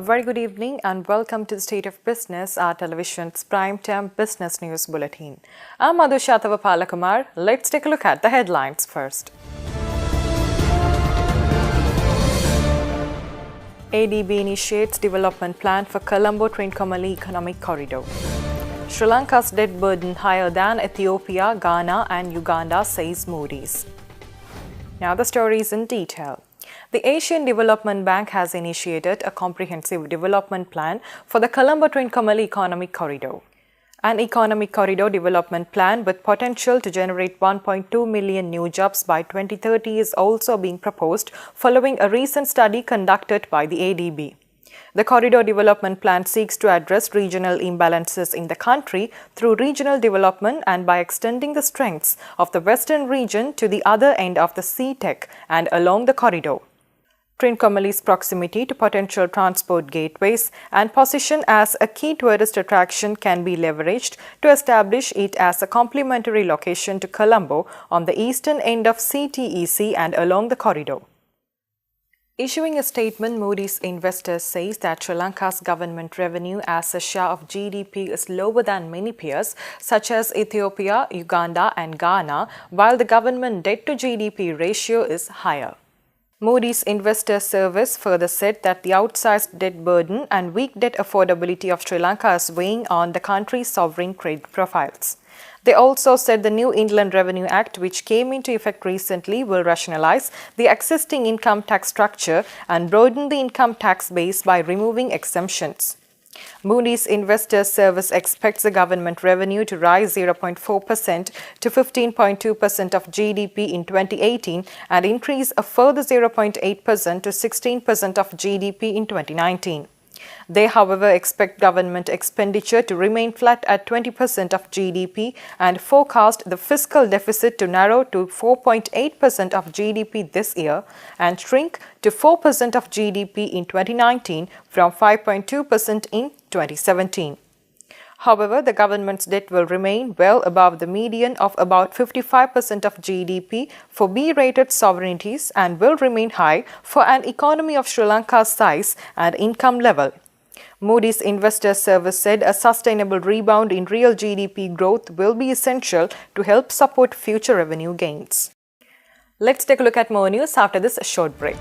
very good evening and welcome to the State of Business, our television's prime-time business news bulletin. I'm Madhushatava Palakumar. Let's take a look at the headlines first. ADB initiates development plan for Colombo Trincomalee economic corridor. Sri Lanka's debt burden higher than Ethiopia, Ghana and Uganda, says Moodys. Now the stories in detail. The Asian Development Bank has initiated a comprehensive development plan for the Colombo Trincomalee economic corridor. An economic corridor development plan with potential to generate 1.2 million new jobs by 2030 is also being proposed following a recent study conducted by the ADB. The corridor development plan seeks to address regional imbalances in the country through regional development and by extending the strengths of the western region to the other end of the sea-tech and along the corridor. Trincomalee's proximity to potential transport gateways and position as a key tourist attraction can be leveraged to establish it as a complementary location to Colombo on the eastern end of CTEC and along the corridor. Issuing a statement, Moodys Investors says that Sri Lanka's government revenue as a share of GDP is lower than many peers such as Ethiopia, Uganda and Ghana, while the government debt to GDP ratio is higher. Moodys Investors Service further said that the outsized debt burden and weak debt affordability of Sri Lanka is weighing on the country's sovereign credit profiles. They also said the new Inland Revenue Act, which came into effect recently, will rationalize the existing income tax structure and broaden the income tax base by removing exemptions. Moodys Investors Service expects the government revenue to rise 0.4% to 15.2% of GDP in 2018 and increase a further 0.8% to 16% of GDP in 2019. They, however, expect government expenditure to remain flat at 20% of GDP and forecast the fiscal deficit to narrow to 4.8% of GDP this year and shrink to 4% of GDP in 2019 from 5.2% in 2017. However, the government's debt will remain well above the median of about 55% of GDP for B-rated sovereignties and will remain high for an economy of Sri Lanka's size and income level. Moodys Investors Service said a sustainable rebound in real GDP growth will be essential to help support future revenue gains. Let's take a look at more news after this short break.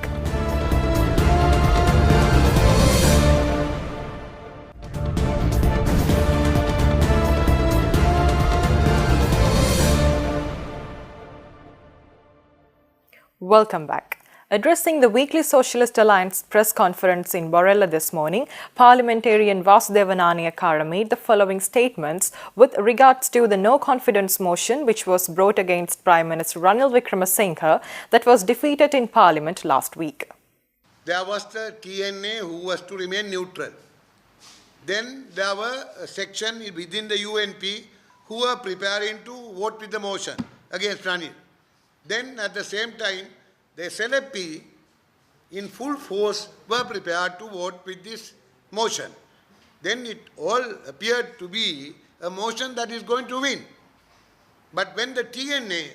Welcome back. Addressing the weekly Socialist Alliance press conference in Borella this morning, parliamentarian Vasudeva Nanayakkara made the following statements with regards to the no-confidence motion which was brought against Prime Minister Ranil Wickremesinghe that was defeated in Parliament last week. There was the TNA who was to remain neutral. Then there were a section within the UNP who were preparing to vote with the motion against Ranil. Then at the same time, the SLP in full force were prepared to vote with this motion. Then it all appeared to be a motion that is going to win. But when the TNA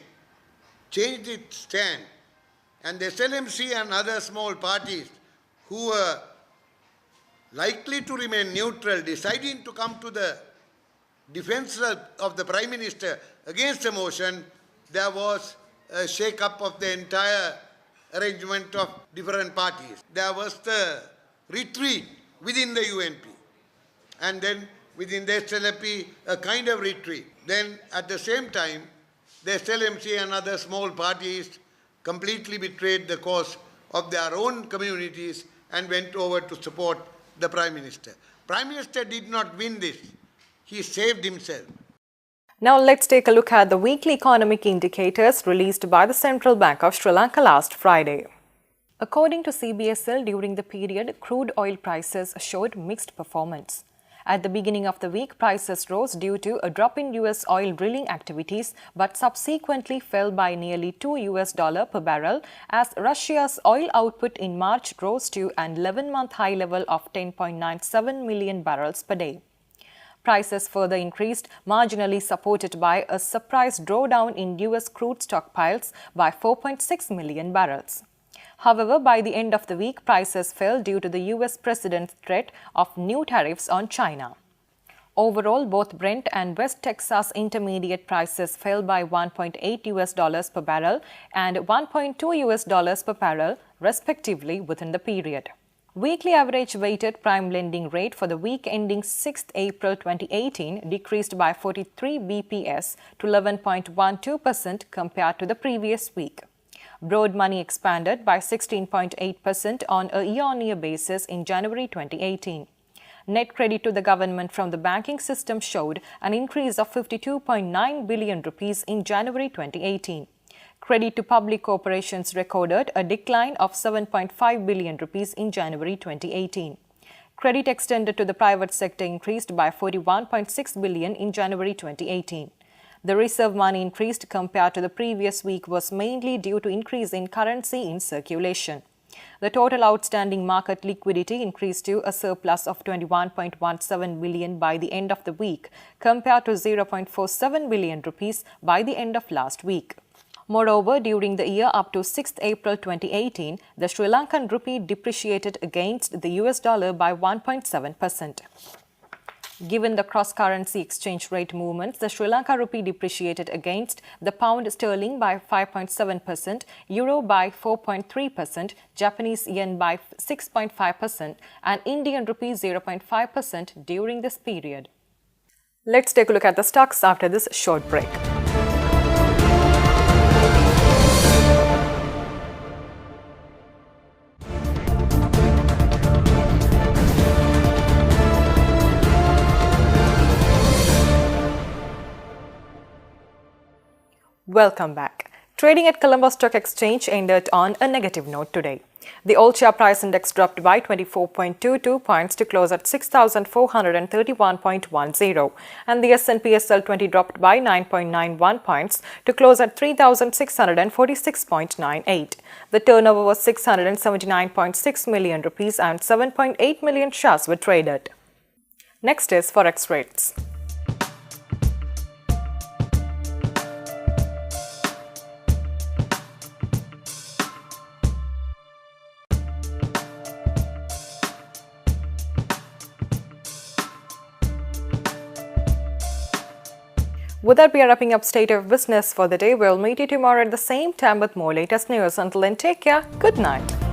changed its stand and the SLMC and other small parties who were likely to remain neutral deciding to come to the defense of the Prime Minister against the motion, there was a shake-up of the entire arrangement of different parties. There was the retreat within the UNP and then within the SLP a kind of retreat. Then at the same time the SLMC and other small parties completely betrayed the cause of their own communities and went over to support the Prime Minister. Prime Minister did not win this. He saved himself. Now let's take a look at the weekly economic indicators released by the Central Bank of Sri Lanka last Friday. According to CBSL, during the period, crude oil prices showed mixed performance. At the beginning of the week, prices rose due to a drop in US oil drilling activities but subsequently fell by nearly $2 per barrel as Russia's oil output in March rose to an 11-month high level of 10.97 million barrels per day. Prices further increased, marginally supported by a surprise drawdown in US crude stockpiles by 4.6 million barrels. However, by the end of the week, prices fell due to the US president's threat of new tariffs on China. Overall, both Brent and West Texas Intermediate prices fell by $1.8 per barrel and $1.2 per barrel, respectively, within the period. Weekly average weighted prime lending rate for the week ending 6th April 2018 decreased by 43 bps to 11.12% compared to the previous week. Broad money expanded by 16.8% on a year-on-year basis in January 2018. Net credit to the government from the banking system showed an increase of 52.9 billion rupees in January 2018. Credit to public corporations recorded a decline of 7.5 billion rupees in January 2018. Credit extended to the private sector increased by 41.6 billion in January 2018. The reserve money increased compared to the previous week was mainly due to increase in currency in circulation. The total outstanding market liquidity increased to a surplus of 21.17 billion by the end of the week, compared to 0.47 billion rupees by the end of last week. Moreover, during the year up to 6th April 2018, the Sri Lankan rupee depreciated against the US dollar by 1.7%. Given the cross-currency exchange rate movements, the Sri Lanka rupee depreciated against the pound sterling by 5.7%, euro by 4.3%, Japanese yen by 6.5%, and Indian rupee 0.5% during this period. Let's take a look at the stocks after this short break. Welcome back. Trading at Colombo Stock Exchange ended on a negative note today. The all-share price index dropped by 24.22 points to close at 6,431.10, and the S&P SL 20 dropped by 9.91 points to close at 3,646.98. The turnover was 679.6 million rupees and 7.8 million shares were traded. Next is Forex rates. With that, we are wrapping up State of Business for the day. We'll meet you tomorrow at the same time with more latest news. Until then, take care. Good night.